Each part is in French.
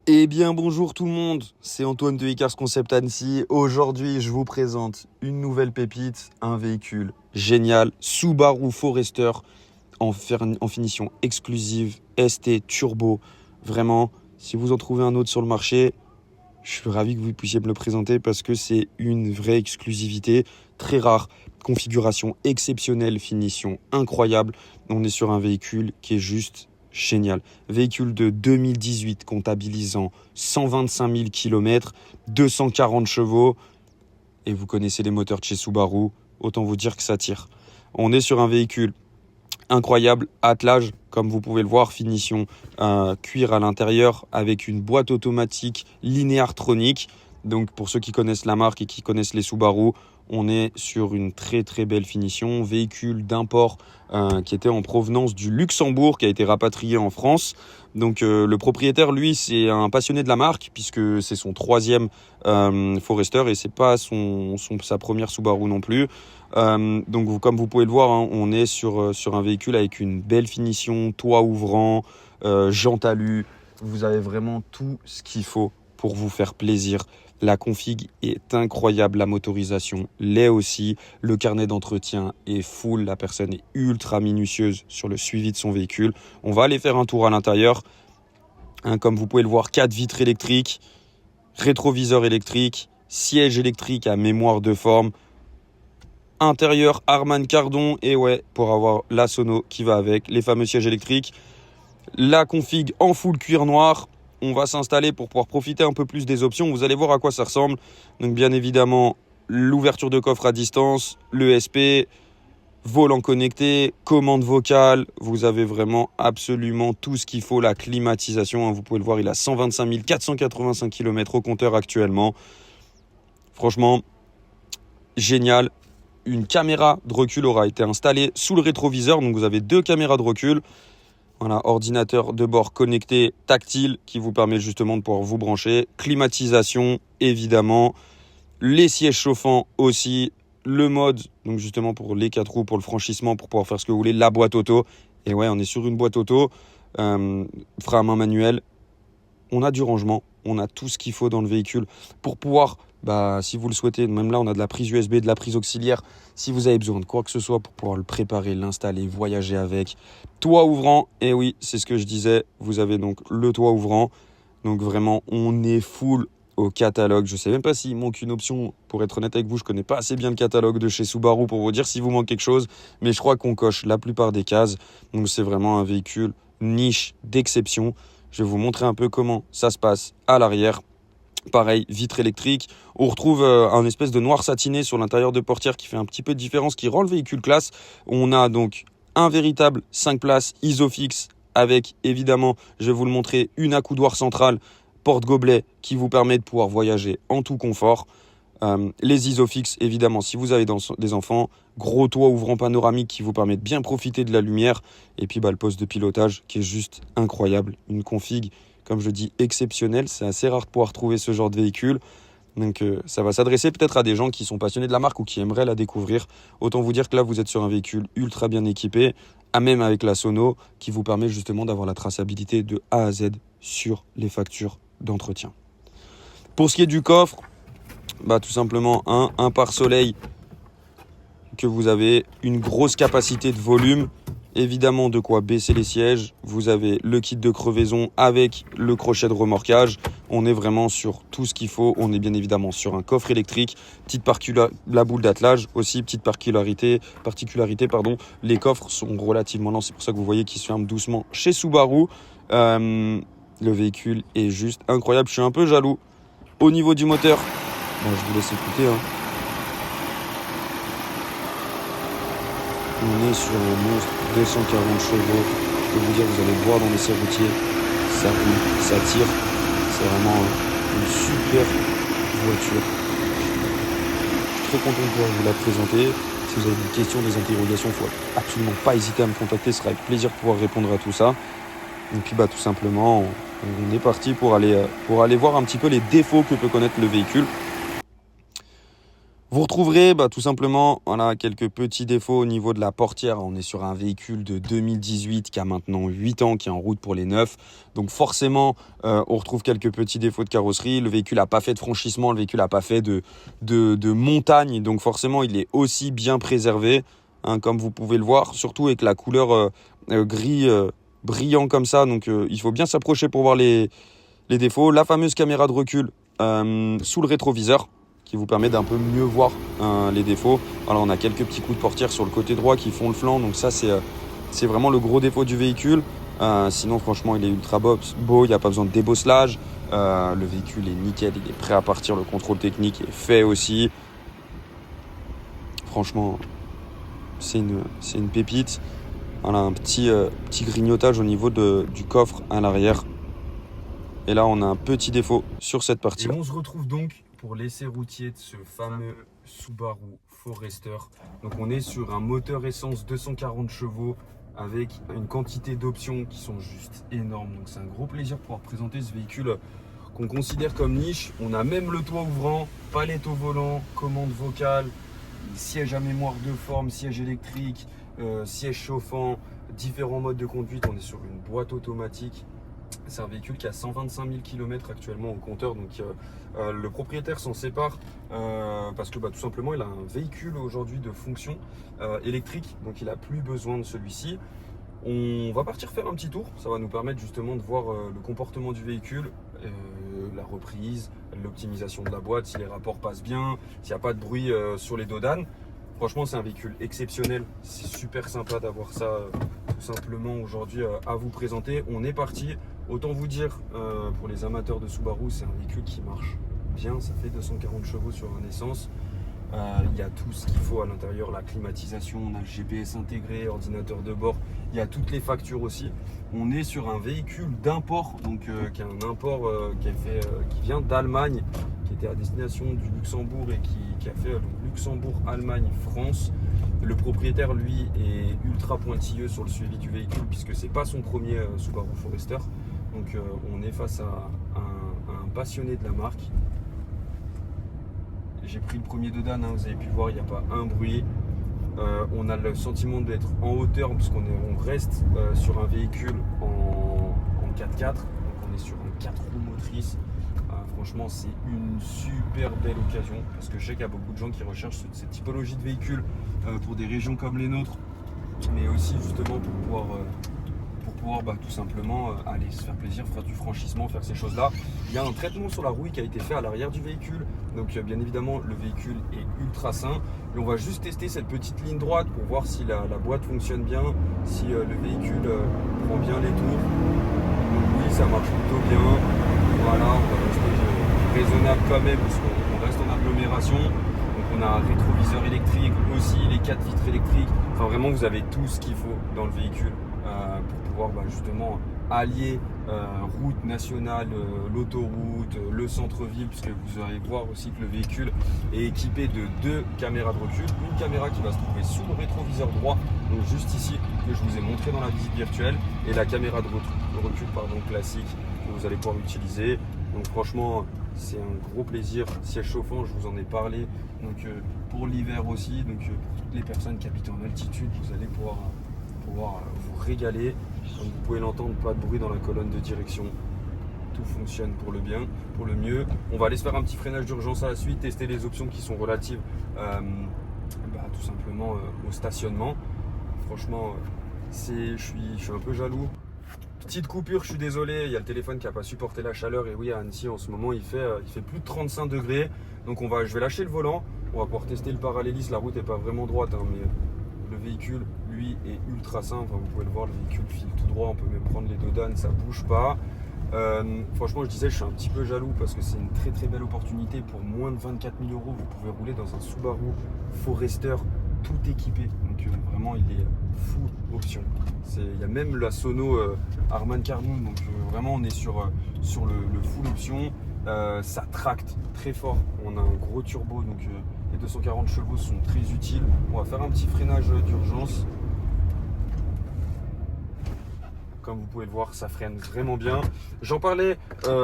Eh bien bonjour tout le monde, c'est Antoine de Icars Concept Annecy. Aujourd'hui je vous présente une nouvelle pépite, un véhicule génial, Subaru Forester en finition exclusive, ST Turbo. Vraiment, si vous en trouvez un autre sur le marché, je suis ravi que vous puissiez me le présenter parce que c'est une vraie exclusivité, très rare, configuration exceptionnelle, finition incroyable. On est sur un véhicule qui est juste génial. Véhicule de 2018 comptabilisant 125 000 km, 240 chevaux. Et vous connaissez les moteurs de chez Subaru, autant vous dire que ça tire. On est sur un véhicule incroyable, attelage, comme vous pouvez le voir, finition cuir à l'intérieur avec une boîte automatique Lineartronic. Donc pour ceux qui connaissent la marque et qui connaissent les Subaru, on est sur une très très belle finition. Véhicule d'import qui était en provenance du Luxembourg, qui a été rapatrié en France. Donc le propriétaire, lui, c'est un passionné de la marque puisque c'est son troisième Forester et c'est pas sa première Subaru non plus. Donc comme vous pouvez le voir, hein, on est sur un véhicule avec une belle finition, toit ouvrant, jante alu. Vous avez vraiment tout ce qu'il faut pour vous faire plaisir. La config est incroyable, la motorisation l'est aussi. Le carnet d'entretien est full, la personne est ultra minutieuse sur le suivi de son véhicule. On va aller faire un tour à l'intérieur. Hein, comme vous pouvez le voir, 4 vitres électriques, rétroviseur électrique, siège électrique à mémoire de forme. Intérieur Harman Kardon et ouais, pour avoir la sono qui va avec, les fameux sièges électriques. La config en full cuir noir. On va s'installer pour pouvoir profiter un peu plus des options. Vous allez voir à quoi ça ressemble. Donc bien évidemment, l'ouverture de coffre à distance, l'ESP, volant connecté, commande vocale. Vous avez vraiment absolument tout ce qu'il faut. La climatisation, hein, vous pouvez le voir, il a 125 485 km au compteur actuellement. Franchement, génial. Une caméra de recul aura été installée sous le rétroviseur. Donc vous avez 2 caméras de recul. Voilà, ordinateur de bord connecté tactile qui vous permet justement de pouvoir vous brancher. Climatisation, évidemment. Les sièges chauffants aussi. Le mode, donc justement pour les 4 roues, pour le franchissement, pour pouvoir faire ce que vous voulez. La boîte auto. Et ouais, on est sur une boîte auto. Frein à main manuel. On a du rangement. On a tout ce qu'il faut dans le véhicule pour pouvoir, si vous le souhaitez, même là on a de la prise USB, de la prise auxiliaire. Si vous avez besoin de quoi que ce soit pour pouvoir le préparer, l'installer, voyager avec. Toit ouvrant, et oui, c'est ce que je disais, vous avez donc le toit ouvrant. Donc vraiment, on est full au catalogue. Je ne sais même pas s'il manque une option. Pour être honnête avec vous, je ne connais pas assez bien le catalogue de chez Subaru pour vous dire s'il vous manque quelque chose. Mais je crois qu'on coche la plupart des cases. Donc c'est vraiment un véhicule niche d'exception. Je vais vous montrer un peu comment ça se passe à l'arrière. Pareil, vitre électrique. On retrouve un espèce de noir satiné sur l'intérieur de portière qui fait un petit peu de différence, qui rend le véhicule classe. On a donc un véritable 5 places Isofix avec, évidemment, je vais vous le montrer, une accoudoir centrale, porte-gobelet qui vous permet de pouvoir voyager en tout confort. Les Isofix, évidemment, si vous avez des enfants, gros toit ouvrant panoramique qui vous permet de bien profiter de la lumière. Et puis le poste de pilotage qui est juste incroyable. Une config, comme je dis, exceptionnelle. C'est assez rare de pouvoir trouver ce genre de véhicule. Donc ça va s'adresser peut-être à des gens qui sont passionnés de la marque ou qui aimeraient la découvrir. Autant vous dire que là, vous êtes sur un véhicule ultra bien équipé, à même avec la sono, qui vous permet justement d'avoir la traçabilité de A à Z sur les factures d'entretien. Pour ce qui est du coffre, tout simplement un pare-soleil que vous avez, une grosse capacité de volume, évidemment de quoi baisser les sièges. Vous avez le kit de crevaison avec le crochet de remorquage. On est vraiment sur tout ce qu'il faut. On est bien évidemment sur un coffre électrique. La boule d'attelage aussi, petite particularité, les coffres sont relativement lents. C'est pour ça que vous voyez qu'ils se ferment doucement chez Subaru. Le véhicule est juste incroyable. Je suis un peu jaloux. Au niveau du moteur, je vous laisse écouter. On est sur un monstre 240 chevaux. Je peux vous dire, vous allez le voir dans les essais routiers. Ça roule, ça tire. C'est vraiment une super voiture. Je suis très content de pouvoir vous la présenter. Si vous avez des questions, des interrogations, il ne faut absolument pas hésiter à me contacter. Ce sera avec plaisir de pouvoir répondre à tout ça. Et puis tout simplement, on est parti pour aller voir un petit peu les défauts que peut connaître le véhicule. Vous retrouverez tout simplement quelques petits défauts au niveau de la portière. On est sur un véhicule de 2018 qui a maintenant 8 ans, qui est en route pour les 9. Donc forcément, on retrouve quelques petits défauts de carrosserie. Le véhicule n'a pas fait de franchissement, le véhicule n'a pas fait de montagne. Donc forcément, il est aussi bien préservé, comme vous pouvez le voir, surtout avec la couleur gris brillant comme ça. Donc il faut bien s'approcher pour voir les défauts. La fameuse caméra de recul sous le rétroviseur, qui vous permet d'un peu mieux voir les défauts. Voilà, on a quelques petits coups de portière sur le côté droit qui font le flanc, donc ça c'est vraiment le gros défaut du véhicule. Sinon franchement il est ultra beau, il n'y a pas besoin de débosselage, le véhicule est nickel, il est prêt à partir, le contrôle technique est fait aussi. Franchement c'est une pépite. Voilà, un petit grignotage au niveau du coffre à l'arrière. Et là on a un petit défaut sur cette partie. Et on se retrouve donc pour l'essai routier de ce fameux Subaru Forester. Donc on est sur un moteur essence 240 chevaux avec une quantité d'options qui sont juste énormes. Donc c'est un gros plaisir de pouvoir présenter ce véhicule qu'on considère comme niche. On a même le toit ouvrant, palette au volant, commande vocale, siège à mémoire de forme, siège électrique, siège chauffant, différents modes de conduite. On est sur une boîte automatique. C'est un véhicule qui a 125 000 km actuellement au compteur, donc le propriétaire s'en sépare parce que tout simplement il a un véhicule aujourd'hui de fonction électrique, donc il n'a plus besoin de celui-ci. On va partir faire un petit tour, ça va nous permettre justement de voir le comportement du véhicule, la reprise, l'optimisation de la boîte, si les rapports passent bien, s'il n'y a pas de bruit sur les dos d'âne. Franchement c'est un véhicule exceptionnel, c'est super sympa d'avoir ça tout simplement aujourd'hui à vous présenter. On est parti. Autant vous dire, pour les amateurs de Subaru, c'est un véhicule qui marche bien, ça fait 240 chevaux sur un essence. Il y a tout ce qu'il faut à l'intérieur, la climatisation, on a le GPS intégré, ordinateur de bord, il y a toutes les factures aussi. On est sur un véhicule d'import, donc qui est un import qui vient d'Allemagne, qui était à destination du Luxembourg et qui a fait Luxembourg, Allemagne, France. Le propriétaire, lui, est ultra pointilleux sur le suivi du véhicule puisque c'est pas son premier Subaru Forester. Donc on est face à un passionné de la marque. J'ai pris le premier de Dan, vous avez pu voir, il n'y a pas un bruit. On a le sentiment d'être en hauteur puisqu'on reste sur un véhicule en 4x4. Donc on est sur un 4 roues motrices. Franchement, c'est une super belle occasion parce que je sais qu'il y a beaucoup de gens qui recherchent cette typologie de véhicule pour des régions comme les nôtres, mais aussi justement pour pouvoir tout simplement aller se faire plaisir, faire du franchissement, faire ces choses-là. Il y a un traitement sur la rouille qui a été fait à l'arrière du véhicule, donc bien évidemment le véhicule est ultra sain. Et on va juste tester cette petite ligne droite pour voir si la boîte fonctionne bien, si le véhicule prend bien les tours. Donc oui, ça marche plutôt bien. Voilà, on va rester raisonnable quand même parce qu'on reste en agglomération. Donc on a un rétroviseur électrique aussi, les 4 vitres électriques. Enfin vraiment, vous avez tout ce qu'il faut dans le véhicule pour pouvoir justement allier route nationale, l'autoroute, le centre-ville, puisque vous allez voir aussi que le véhicule est équipé de 2 caméras de recul, une caméra qui va se trouver sous le rétroviseur droit, donc juste ici que je vous ai montré dans la visite virtuelle, et la caméra de recul classique que vous allez pouvoir utiliser. Donc franchement c'est un gros plaisir. Siège chauffant, je vous en ai parlé, donc pour l'hiver aussi, donc pour toutes les personnes qui habitent en altitude, vous allez pouvoir vous régaler. Comme vous pouvez l'entendre, pas de bruit dans la colonne de direction, tout fonctionne pour le bien, pour le mieux. On va aller se faire un petit freinage d'urgence à la suite, tester les options qui sont relatives tout simplement au stationnement. Franchement je suis un peu jaloux. Petite coupure, je suis désolé, il y a le téléphone qui n'a pas supporté la chaleur, et oui, à Annecy en ce moment il fait plus de 35 degrés, donc je vais lâcher le volant, on va pouvoir tester le parallélisme. La route n'est pas vraiment droite, mais le véhicule lui est ultra simple. Vous pouvez le voir, le véhicule file tout droit, on peut même prendre les dos d'âne, ça bouge pas. Franchement, je disais, je suis un petit peu jaloux parce que c'est une très très belle opportunité. Pour moins de 24 000 €, vous pouvez rouler dans un Subaru Forester tout équipé. Donc vraiment, il est full option. Il y a même la sono Harman Kardon, donc vraiment on est sur le full option. Ça tracte très fort. On a un gros turbo, donc les 240 chevaux sont très utiles. On va faire un petit freinage d'urgence. Comme vous pouvez le voir, ça freine vraiment bien. J'en parlais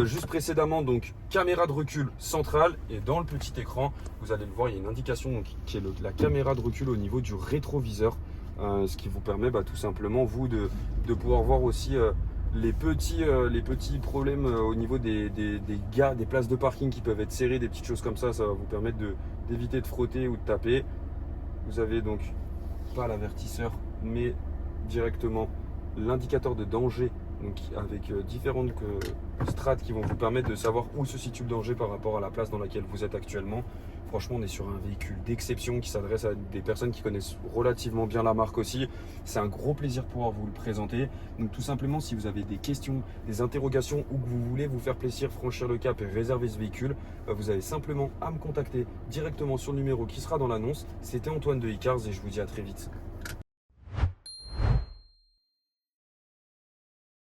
juste précédemment, donc caméra de recul centrale. Et dans le petit écran, vous allez le voir, il y a une indication donc, qui est la caméra de recul au niveau du rétroviseur. Ce qui vous permet tout simplement, vous, de pouvoir voir aussi les petits problèmes au niveau des places de parking qui peuvent être serrées, des petites choses comme ça. Ça va vous permettre d'éviter de frotter ou de taper. Vous avez donc pas l'avertisseur, mais directement l'indicateur de danger, donc avec différentes strates qui vont vous permettre de savoir où se situe le danger par rapport à la place dans laquelle vous êtes actuellement. Franchement, on est sur un véhicule d'exception qui s'adresse à des personnes qui connaissent relativement bien la marque aussi. C'est un gros plaisir de pouvoir vous le présenter. Donc tout simplement, si vous avez des questions, des interrogations ou que vous voulez vous faire plaisir, franchir le cap et réserver ce véhicule, vous avez simplement à me contacter directement sur le numéro qui sera dans l'annonce. C'était Antoine de iCars et je vous dis à très vite.